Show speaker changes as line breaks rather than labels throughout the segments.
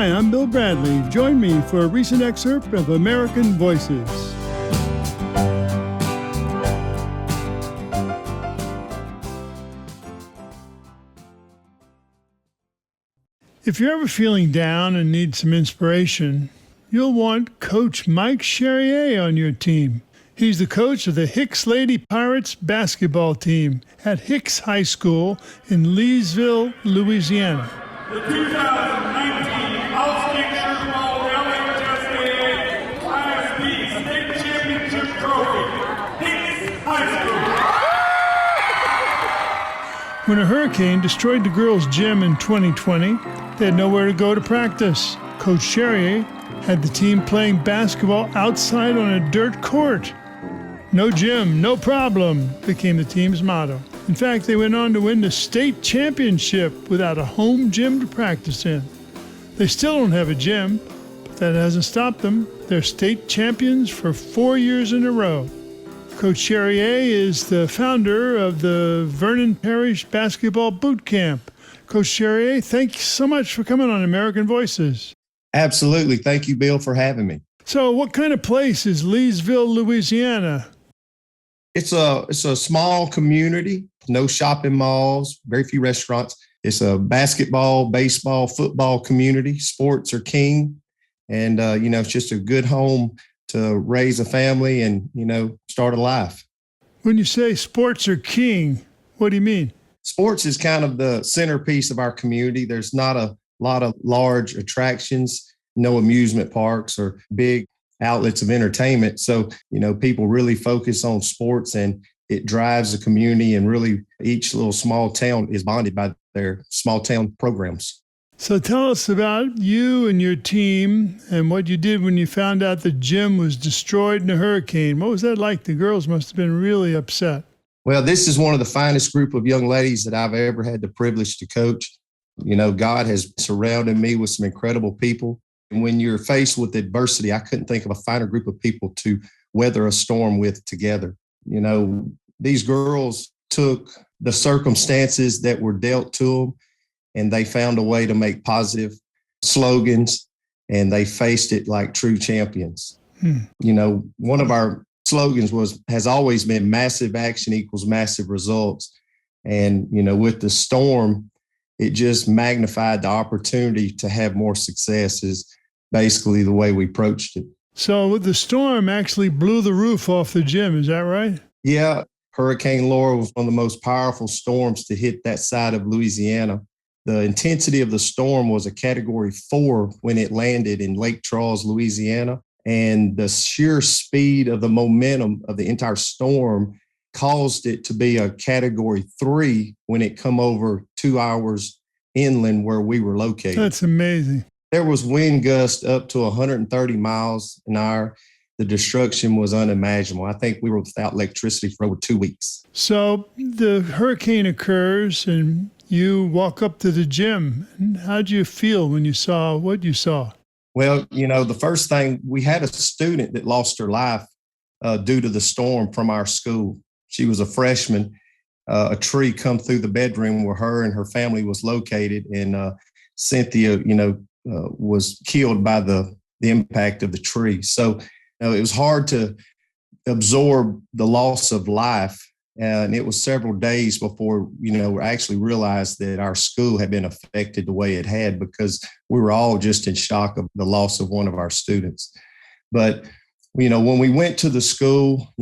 Hi, I'm Bill Bradley. Join me for a recent excerpt of American Voices. If you're ever feeling down and need some inspiration, you'll want Coach Mike Charrier on your team. He's the coach of the Hicks Lady Pirates basketball team at Hicks High School in Leesville, Louisiana.
The 2019 All-State Sugar Bowl LHSAA Class B State Championship Trophy, Hicks High School.
When a hurricane destroyed the girls' gym in 2020, they had nowhere to go to practice. Coach Charrier had the team playing basketball outside on a dirt court. No gym, no problem, became the team's motto. In fact, they went on to win the state championship without a home gym to practice in. They still don't have a gym, but that hasn't stopped them. They're state champions for 4 years in a row. Coach Charrier is the founder of the Vernon Parish Basketball Boot Camp. Coach Charrier, thank you so much for coming on American Voices.
Absolutely. Thank you, Bill, for having me.
So what kind of place is Leesville, Louisiana?
It's a small community, no shopping malls, very few restaurants. It's a basketball, baseball, football community. Sports are king. And, it's just a good home to raise a family and, start a life.
When you say sports are king, what do you mean?
Sports is kind of the centerpiece of our community. There's not a lot of large attractions, no amusement parks or big outlets of entertainment. So, people really focus on sports and it drives the community, and really each little small town is bonded by their small town programs.
So tell us about you and your team and what you did when you found out the gym was destroyed in a hurricane. What was that like? The girls must have been really upset.
Well, this is one of the finest group of young ladies that I've ever had the privilege to coach. God has surrounded me with some incredible people. And when you're faced with adversity, I couldn't think of a finer group of people to weather a storm with together. These girls took the circumstances that were dealt to them and they found a way to make positive slogans, and they faced it like true champions. One of our slogans has always been massive action equals massive results. And, with the storm, it just magnified the opportunity to have more success is basically the way we approached it.
So the storm actually blew the roof off the gym. Is that right?
Yeah. Hurricane Laura was one of the most powerful storms to hit that side of Louisiana. The intensity of the storm was a Category 4 when it landed in Lake Charles, Louisiana. And the sheer speed of the momentum of the entire storm caused it to be a Category 3 when it come over 2 hours inland where we were located.
That's amazing.
There was wind gusts up to 130 miles an hour. The destruction was unimaginable. I think we were without electricity for over 2 weeks.
So the hurricane occurs and you walk up to the gym. How do you feel when you saw what you saw?
Well, the first thing, we had a student that lost her life due to the storm from our school. She was a freshman. A tree come through the bedroom where her and her family was located, and Cynthia, was killed by the impact of the tree. So it was hard to absorb the loss of life. And it was several days before, we actually realized that our school had been affected the way it had, because we were all just in shock of the loss of one of our students. But, when we went to the school,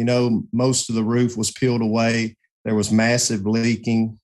most of the roof was peeled away. There was massive leaking.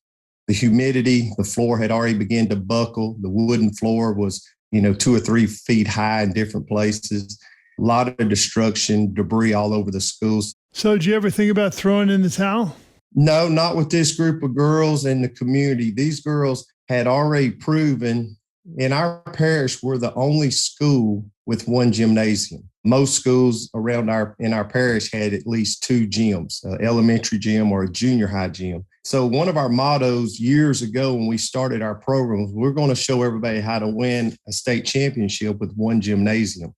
The humidity, the floor had already begun to buckle. The wooden floor was, 2 or 3 feet high in different places. A lot of destruction, debris all over the schools.
So did you ever think about throwing in the towel?
No, not with this group of girls in the community. These girls had already proven in our parish, we're the only school with one gymnasium. Most schools around in our parish had at least 2 gyms, an elementary gym or a junior high gym. So one of our mottos years ago when we started our programs, we're going to show everybody how to win a state championship with one gymnasium.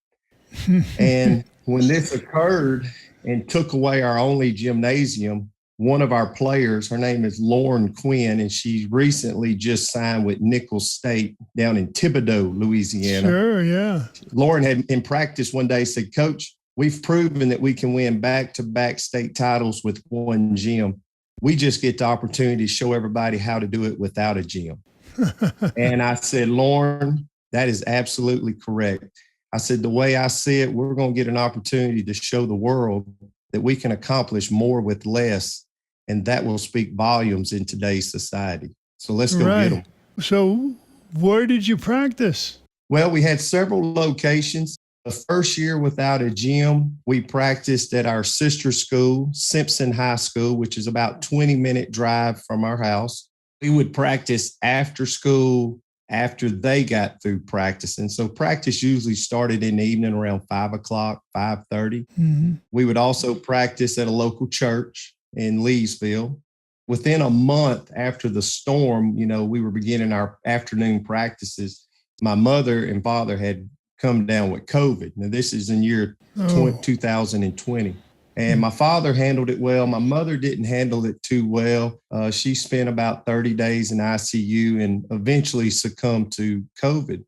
And when this occurred and took away our only gymnasium, one of our players, her name is Lauren Quinn, and she recently just signed with Nichols State down in Thibodaux, Louisiana.
Sure, yeah.
Lauren had in practice one day said, Coach, we've proven that we can win back-to-back state titles with one gym. We just get the opportunity to show everybody how to do it without a gym. And I said, Lauren, that is absolutely correct. I said, the way I see it, we're going to get an opportunity to show the world that we can accomplish more with less, and that will speak volumes in today's society. So let's go get them.
So where did you practice?
Well, we had several locations. The first year without a gym, we practiced at our sister school, Simpson High School, which is about 20-minute drive from our house. We would practice after school, after they got through practicing. So practice usually started in the evening around 5 o'clock, 5:30.
Mm-hmm.
We would also practice at a local church in Leesville. Within a month after the storm, we were beginning our afternoon practices. My mother and father had come down with COVID. Now, this is in year 2020. And my father handled it well. My mother didn't handle it too well. She spent about 30 days in ICU and eventually succumbed to COVID.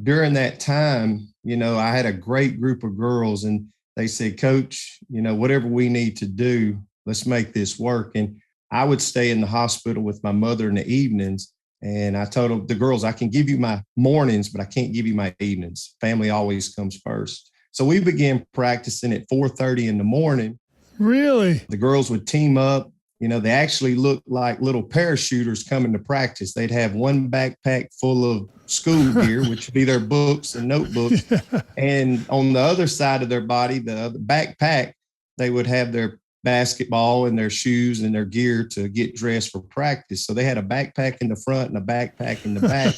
During that time, I had a great group of girls, and they said, Coach, whatever we need to do, let's make this work. And I would stay in the hospital with my mother in the evenings. And I told the girls, I can give you my mornings, but I can't give you my evenings. Family always comes first. So we began practicing at 4:30 in the morning.
Really?
The girls would team up. They actually looked like little parachuters coming to practice. They'd have one backpack full of school gear, which would be their books and notebooks. And on the other side of their body, the backpack, they would have their basketball and their shoes and their gear to get dressed for practice. So they had a backpack in the front and a backpack in the back.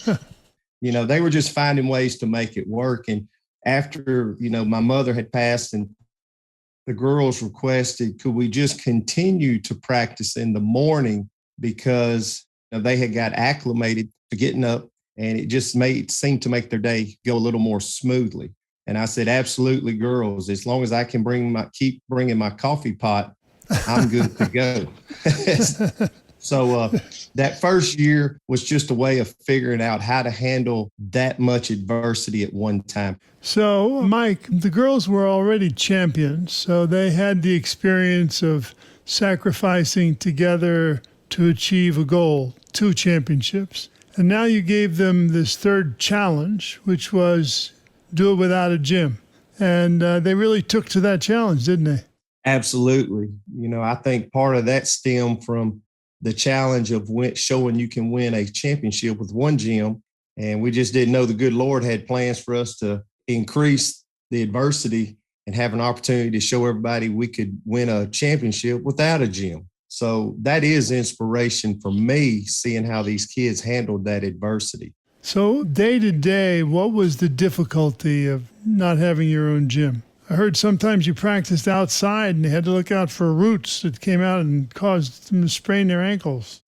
They were just finding ways to make it work. And after, my mother had passed and the girls requested, could we just continue to practice in the morning because they had got acclimated to getting up, and it just seemed to make their day go a little more smoothly. And I said, absolutely, girls, as long as I can keep bringing my coffee pot, I'm good to go. So that first year was just a way of figuring out how to handle that much adversity at one time.
So, Mike, the girls were already champions, so they had the experience of sacrificing together to achieve a goal, 2 championships. And now you gave them this third challenge, which was do it without a gym. And they really took to that challenge, didn't they?
Absolutely. I think part of that stemmed from the challenge of showing you can win a championship with one gym. And we just didn't know the good Lord had plans for us to increase the adversity and have an opportunity to show everybody we could win a championship without a gym. So that is inspiration for me, seeing how these kids handled that adversity.
So day to day, what was the difficulty of not having your own gym? I heard sometimes you practiced outside and they had to look out for roots that came out and caused them to sprain their ankles.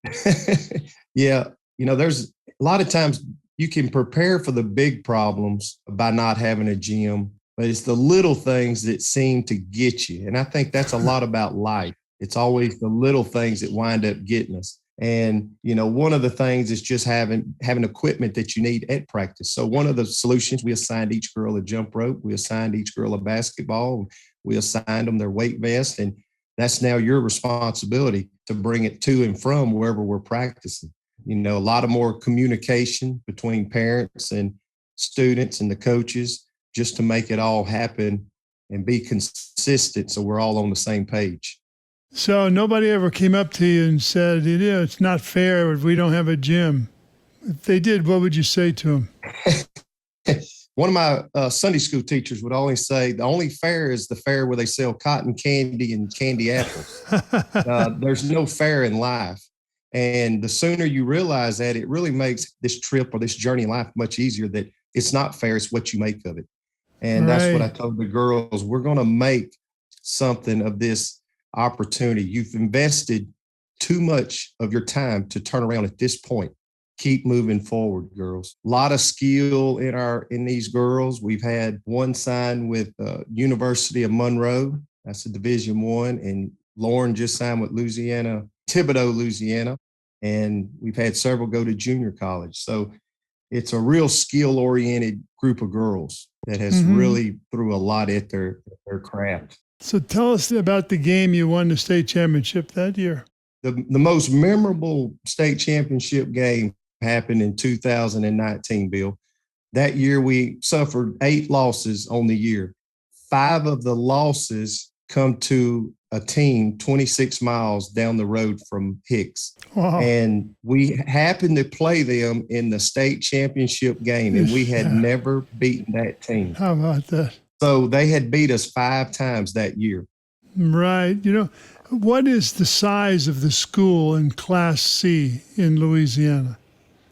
Yeah. There's a lot of times you can prepare for the big problems by not having a gym, but it's the little things that seem to get you. And I think that's a lot about life. It's always the little things that wind up getting us. And, one of the things is just having equipment that you need at practice. So one of the solutions, we assigned each girl a jump rope. We assigned each girl a basketball. We assigned them their weight vest. And that's now your responsibility to bring it to and from wherever we're practicing. A lot of more communication between parents and students and the coaches just to make it all happen and be consistent so we're all on the same page.
So nobody ever came up to you and said, it's not fair if we don't have a gym. If they did, what would you say to them?
One of my Sunday school teachers would always say, the only fair is the fair where they sell cotton candy and candy apples. There's no fair in life. And the sooner you realize that, it really makes this trip or this journey in life much easier, that it's not fair, it's what you make of it. And That's what I told the girls. We're going to make something of this opportunity. You've invested too much of your time to turn around at this point. Keep moving forward, girls. A lot of skill in these girls. We've had one sign with University of Monroe. That's a Division I, and Lauren just signed with Thibodaux, Louisiana, and we've had several go to junior college. So it's a real skill-oriented group of girls that has really threw a lot at their craft.
So tell us about the game you won the state championship that year.
The most memorable state championship game happened in 2019, Bill. That year we suffered 8 losses on the year. 5 of the losses come to a team 26 miles down the road from Hicks.
Wow.
And we happened to play them in the state championship game, and we had never beaten that team.
How about that?
So they had beat us 5 times that year.
Right. You know, what is the size of the school in Class C in Louisiana?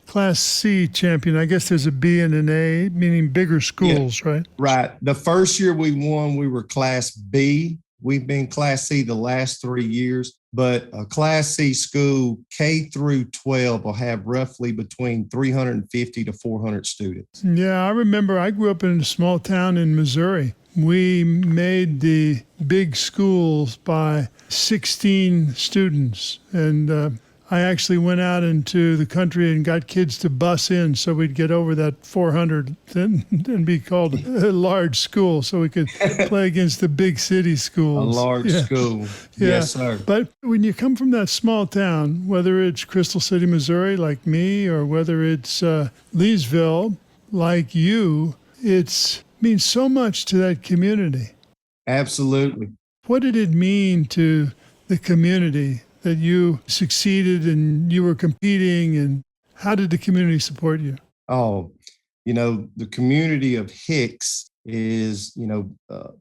Class C champion. I guess there's a B and an A, meaning bigger schools, right?
Right. The first year we won, we were Class B. We've been Class C the last 3 years, but a Class C school, K through 12, will have roughly between 350 to 400 students.
Yeah, I remember I grew up in a small town in Missouri. We made the big schools by 16 students, and I actually went out into the country and got kids to bus in so we'd get over that 400 and be called a large school so we could play against the big city schools.
A large school.
Yeah.
Yes, sir.
But when you come from that small town, whether it's Crystal City, Missouri, like me, or whether it's Leesville, like you, it means so much to that community.
Absolutely.
What did it mean to the community that you succeeded and you were competing, and how did the community support you?
Oh, the community of Hicks is,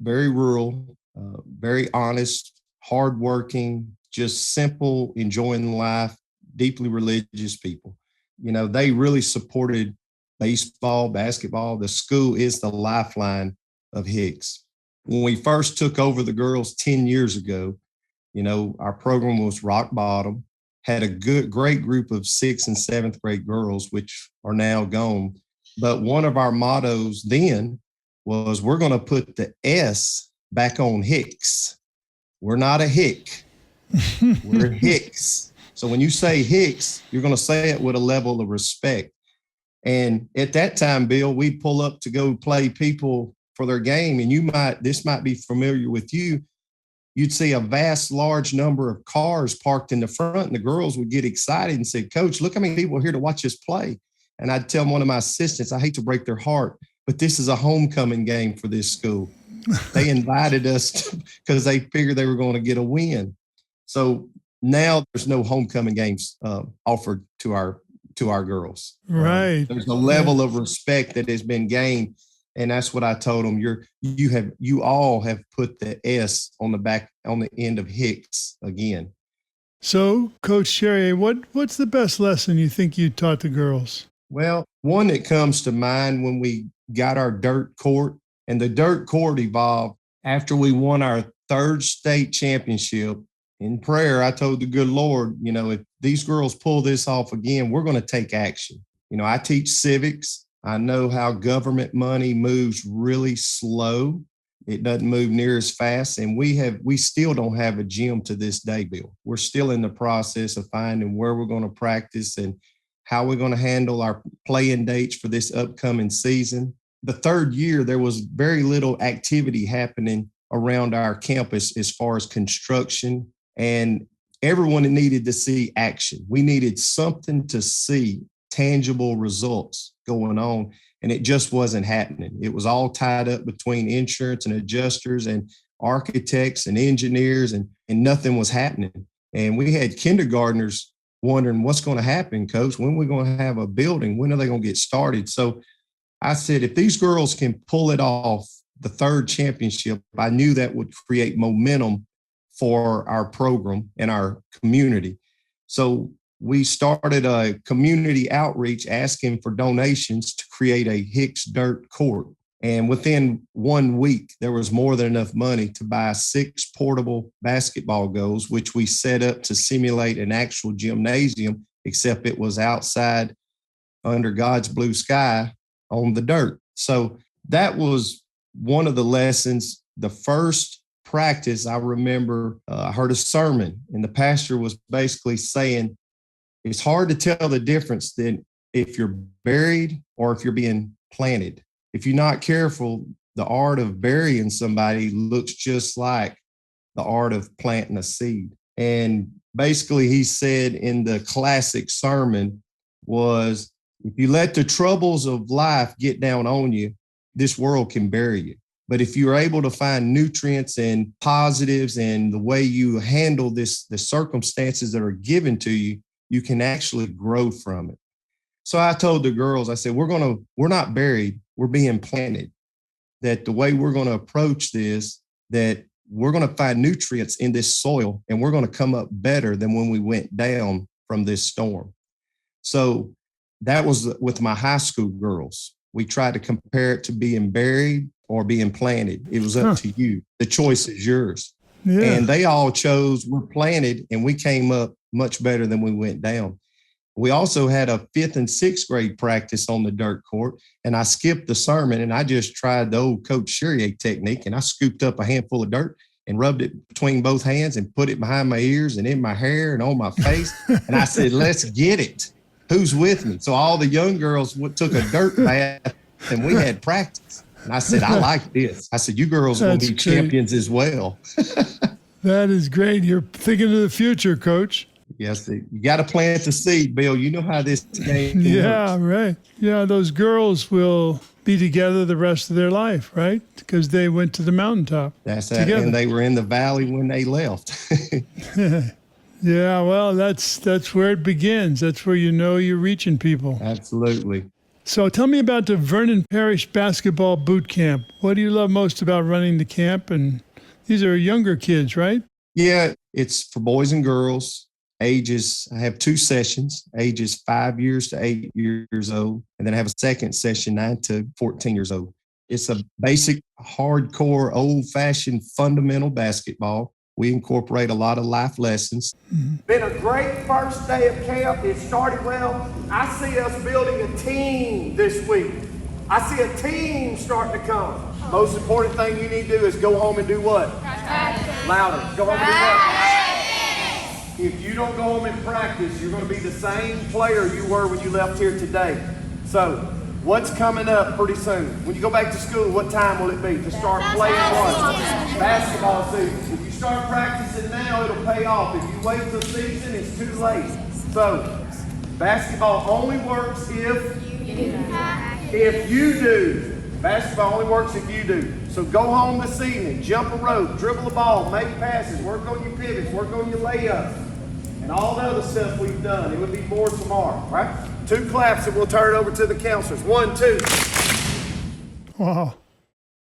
very rural, very honest, hardworking, just simple, enjoying life, deeply religious people. They really supported baseball, basketball. The school is the lifeline of Hicks. When we first took over the girls 10 years ago, our program was rock bottom, had a great group of 6th and 7th grade girls, which are now gone. But one of our mottos then was, we're going to put the S back on Hicks. We're not a Hick. We're Hicks. So when you say Hicks, you're going to say it with a level of respect. And at that time, Bill, we'd pull up to go play people for their game. And this might be familiar with you. You'd see a large number of cars parked in the front, and the girls would get excited and say, "Coach, look how many people are here to watch us play." And I'd tell one of my assistants, I hate to break their heart, but this is a homecoming game for this school. They invited us because they figured they were going to get a win. So now there's no homecoming games offered to our girls.
Right.
There's a level of respect that has been gained. And that's what I told them. You all have put the S on the end of Hicks again.
So, Coach Charrier, what's the best lesson you think you taught the girls?
Well, one that comes to mind when we got our dirt court, and the dirt court evolved after we won our 3rd state championship. In prayer, I told the good Lord, if these girls pull this off again, we're going to take action. I teach civics. I know how government money moves really slow. It doesn't move near as fast. And we still don't have a gym to this day, Bill. We're still in the process of finding where we're going to practice and how we're going to handle our playing dates for this upcoming season. The 3rd year, there was very little activity happening around our campus as far as construction, and everyone needed to see action. We needed something to see, tangible results going on, and it just wasn't happening. It was all tied up between insurance and adjusters and architects and engineers, and nothing was happening. And we had kindergartners wondering, what's going to happen, Coach? When are we going to have a building? When are they going to get started? So I said, if these girls can pull it off, the 3rd championship, I knew that would create momentum for our program and our community. So we started a community outreach asking for donations to create a Hicks dirt court. And within 1 week, there was more than enough money to buy 6 portable basketball goals, which we set up to simulate an actual gymnasium, except it was outside under God's blue sky on the dirt. So that was one of the lessons. The first practice, I remember I heard a sermon, and the pastor was basically saying, it's hard to tell the difference then if you're buried or if you're being planted. If you're not careful, the art of burying somebody looks just like the art of planting a seed. And basically he said in the classic sermon was, if you let the troubles of life get down on you, this world can bury you. But if you're able to find nutrients and positives and the way you handle the circumstances that are given to you, you can actually grow from it. So I told the girls, I said, we're not buried, we're being planted. That the way we're going to approach this, that we're going to find nutrients in this soil and we're going to come up better than when we went down from this storm. So that was with my high school girls. We tried to compare it to being buried or being planted. It was up to you. The choice is yours. Yeah. And they all chose we're planted, and we came up much better than we went down. We also had a 5th and 6th grade practice on the dirt court, and I skipped the sermon and I just tried the old Coach Charrier technique, and I scooped up a handful of dirt and rubbed it between both hands and put it behind my ears and in my hair and on my face. And I said, let's get it. Who's with me? So all the young girls took a dirt bath and we had practice. And I said, I like this. I said, you girls will be champions as well.
That is great. You're thinking of the future, Coach.
Yes, you got to plant the seed, Bill. You know how this game works.
Right. Yeah, those girls will be together the rest of their life, right? Because they went to the mountaintop.
That's that. And they were in the valley when they left.
Yeah, well, that's where it begins. That's where you know you're reaching people.
Absolutely.
So tell me about the Vernon Parish Basketball Boot Camp. What do you love most about running the camp? And these are younger kids, right?
Yeah, it's for boys and girls. Ages, I have 2 sessions, ages 5 years to 8 years old. And then I have a second session, 9 to 14 years old. It's a basic, hardcore, old-fashioned, fundamental basketball. We incorporate a lot of life lessons.
Been a great first day of camp. It started well. I see us building a team this week. I see a team starting to come. Most important thing you need to do is go home and do what? Practice. Louder. Go home and do what? If you don't go home and practice, you're going to be the same player you were when you left here today. So, what's coming up pretty soon? When you go back to school, what time will it be to start playing what? Basketball season. If you start practicing now, it'll pay off. If you wait till season, it's too late. So, basketball only works if you do. Basketball only works if you do. So go home this evening, jump a rope, dribble the ball, make passes, work on your pivots, work on your layups, and all the other stuff we've done. It would be more tomorrow, right? 2 claps and we'll turn it over to the counselors. 1, 2.
Wow.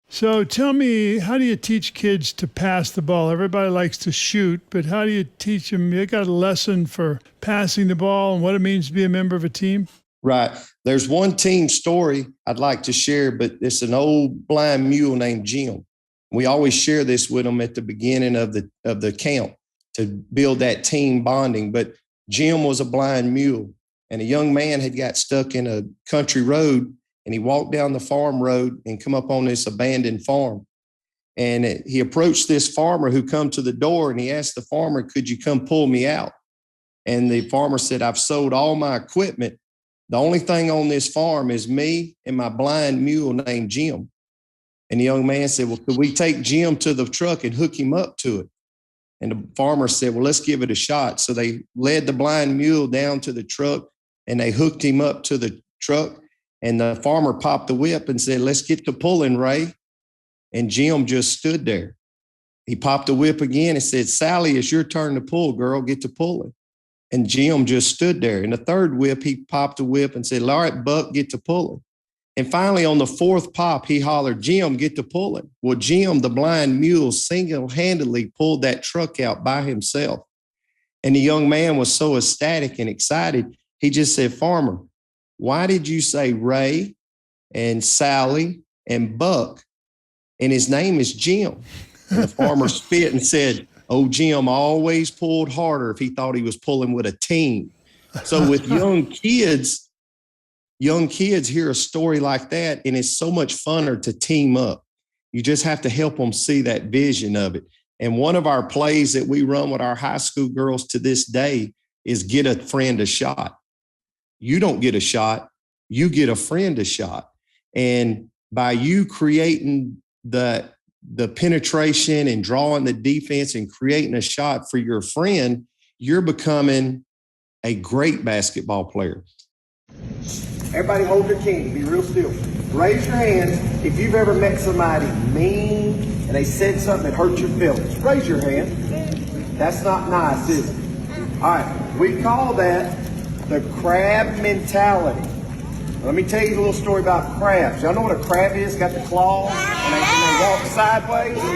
So tell me, how do you teach kids to pass the ball? Everybody likes to shoot, but how do you teach them? You got a lesson for passing the ball and what it means to be a member of a team?
Right. There's one team story I'd like to share, but it's an old blind mule named Jim. We always share this with them at the beginning of the camp to build that team bonding. But Jim was a blind mule, and a young man had got stuck in a country road, and he walked down the farm road and come up on this abandoned farm. And he approached this farmer who come to the door, and he asked the farmer, could you come pull me out? And the farmer said, I've sold all my equipment. The only thing on this farm is me and my blind mule named Jim. And the young man said, well, could we take Jim to the truck and hook him up to it? And the farmer said, well, let's give it a shot. So they led the blind mule down to the truck and they hooked him up to the truck. And the farmer popped the whip and said, let's get to pulling, Ray. And Jim just stood there. He popped the whip again and said, Sally, it's your turn to pull, girl, get to pulling. And Jim just stood there. In the third whip, he popped the whip and said, all right, Buck, get to pulling. And finally, on the 4th pop, he hollered, Jim, get to pulling. Well, Jim, the blind mule, single-handedly pulled that truck out by himself. And the young man was so ecstatic and excited, he just said, Farmer, why did you say Ray and Sally and Buck? And his name is Jim. And the farmer spit and said, oh, Jim always pulled harder if he thought he was pulling with a team. So with young kids hear a story like that, and it's so much funner to team up. You just have to help them see that vision of it. And one of our plays that we run with our high school girls to this day is get a friend a shot. You don't get a shot, you get a friend a shot. And by you creating the penetration and drawing the defense and creating a shot for your friend, you're becoming a great basketball player.
Everybody hold their candy, be real still. Raise your hands if you've ever met somebody mean and they said something that hurt your feelings. Raise your hand. That's not nice, is it? All right, we call that the crab mentality. Let me tell you a little story about crabs. Y'all know what a crab is? Got the claws and they walk sideways. All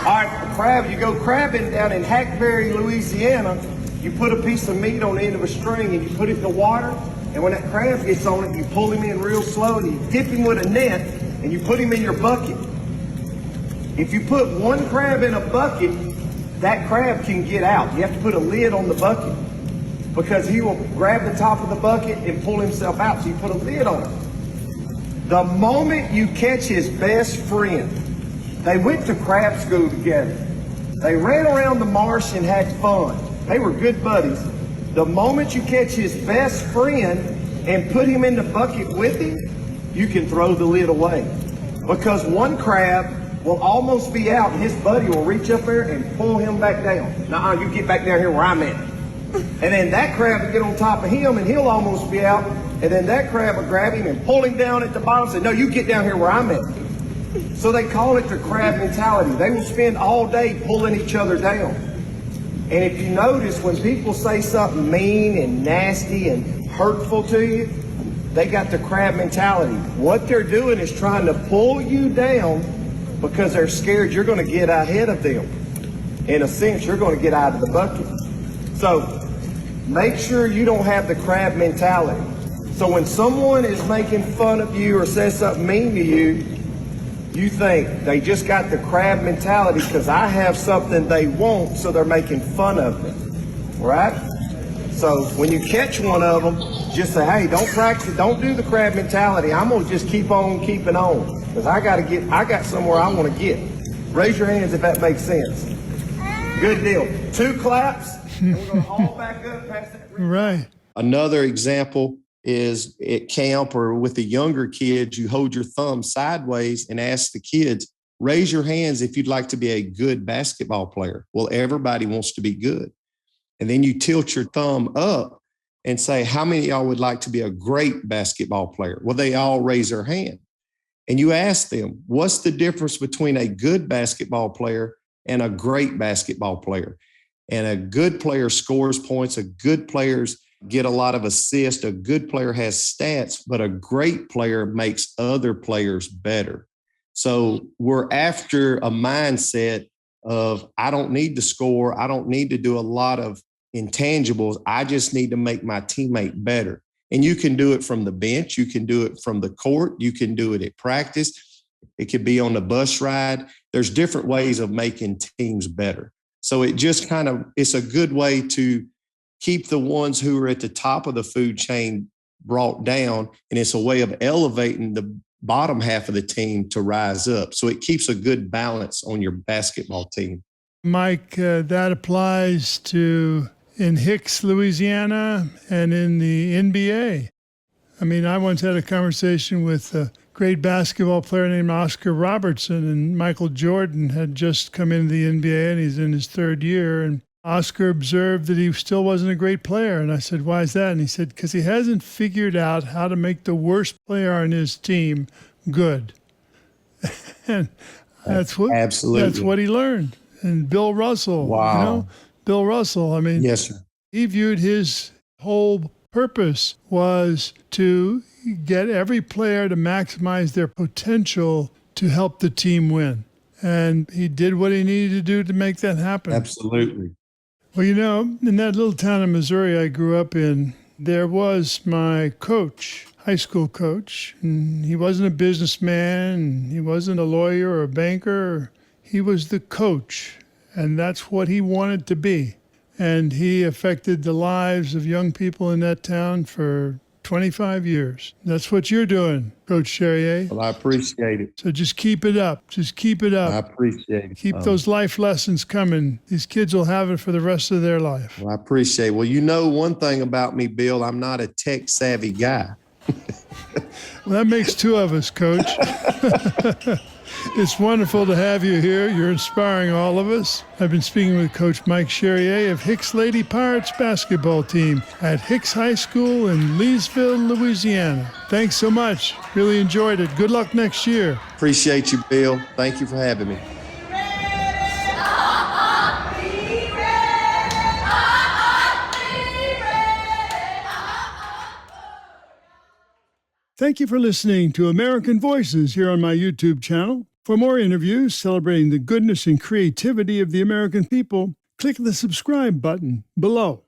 right, a crab, you go crabbing down in Hackberry, Louisiana, you put a piece of meat on the end of a string and you put it in the water, and when that crab gets on it, you pull him in real slow and you dip him with a net and you put him in your bucket. If you put one crab in a bucket, that crab can get out. You have to put a lid on the bucket because he will grab the top of the bucket and pull himself out. So you put a lid on it. The moment you catch his best friend, they went to crab school together. They ran around the marsh and had fun. They were good buddies. The moment you catch his best friend and put him in the bucket with him, you can throw the lid away. Because one crab will almost be out and his buddy will reach up there and pull him back down. Nuh-uh, you get back down here where I'm at. And then that crab will get on top of him and he'll almost be out. And then that crab will grab him and pull him down at the bottom and say, no, you get down here where I'm at. So they call it the crab mentality. They will spend all day pulling each other down. And if you notice, when people say something mean and nasty and hurtful to you, they got the crab mentality. What they're doing is trying to pull you down because they're scared you're going to get ahead of them. In a sense, you're going to get out of the bucket. So make sure you don't have the crab mentality. So when someone is making fun of you or says something mean to you, you think they just got the crab mentality because I have something they want, so they're making fun of me, right? So when you catch one of them, just say, hey, don't practice it, don't do the crab mentality. I'm gonna just keep on keeping on because I got somewhere I want to get. Raise your hands if that makes sense. Good deal. 2 claps, and we're gonna haul back up past that.
Right.
Another example is at camp or with the younger kids, you hold your thumb sideways and ask the kids, raise your hands if you'd like to be a good basketball player. Well, everybody wants to be good. And then you tilt your thumb up and say, how many of y'all would like to be a great basketball player? Well, they all raise their hand. And you ask them, what's the difference between a good basketball player and a great basketball player? And a good player scores points, a good player's get a lot of assists. A good player has stats, but a great player makes other players better. So we're after a mindset of, I don't need to score. I don't need to do a lot of intangibles. I just need to make my teammate better. And you can do it from the bench. You can do it from the court. You can do it at practice. It could be on the bus ride. There's different ways of making teams better. So it just it's a good way to keep the ones who are at the top of the food chain brought down, and it's a way of elevating the bottom half of the team to rise up. So it keeps a good balance on your basketball team.
Mike, that applies to in Hicks, Louisiana, and in the NBA. I mean, I once had a conversation with a great basketball player named Oscar Robertson, and Michael Jordan had just come into the NBA, and he's in his 3rd year, and Oscar observed that he still wasn't a great player. And I said, why is that? And he said, because he hasn't figured out how to make the worst player on his team good. And that's what he learned. And Bill Russell,
wow.
Bill Russell, I mean,
yes, sir.
He viewed his whole purpose was to get every player to maximize their potential to help the team win. And he did what he needed to do to make that happen.
Absolutely.
Well, in that little town in Missouri I grew up in, there was my coach, high school coach. And he wasn't a businessman. He wasn't a lawyer or a banker. He was the coach. And that's what he wanted to be. And he affected the lives of young people in that town for 25 years. That's what you're doing, Coach Charrier.
Well, I appreciate it.
So just keep it up. Just keep it
I
up.
appreciate it.
Keep those life lessons coming. These kids will have it for the rest of their life.
Well, I appreciate it. Well, you know one thing about me, Bill, I'm not a tech-savvy guy.
Well, that makes two of us, Coach. It's wonderful to have you here. You're inspiring all of us. I've been speaking with Coach Mike Charrier of Hicks Lady Pirates basketball team at Hicks High School in Leesville, Louisiana. Thanks so much. Really enjoyed it. Good luck next year.
Appreciate you, Bill. Thank you for having me.
Thank you for listening to American Voices here on my YouTube channel. For more interviews celebrating the goodness and creativity of the American people, click the subscribe button below.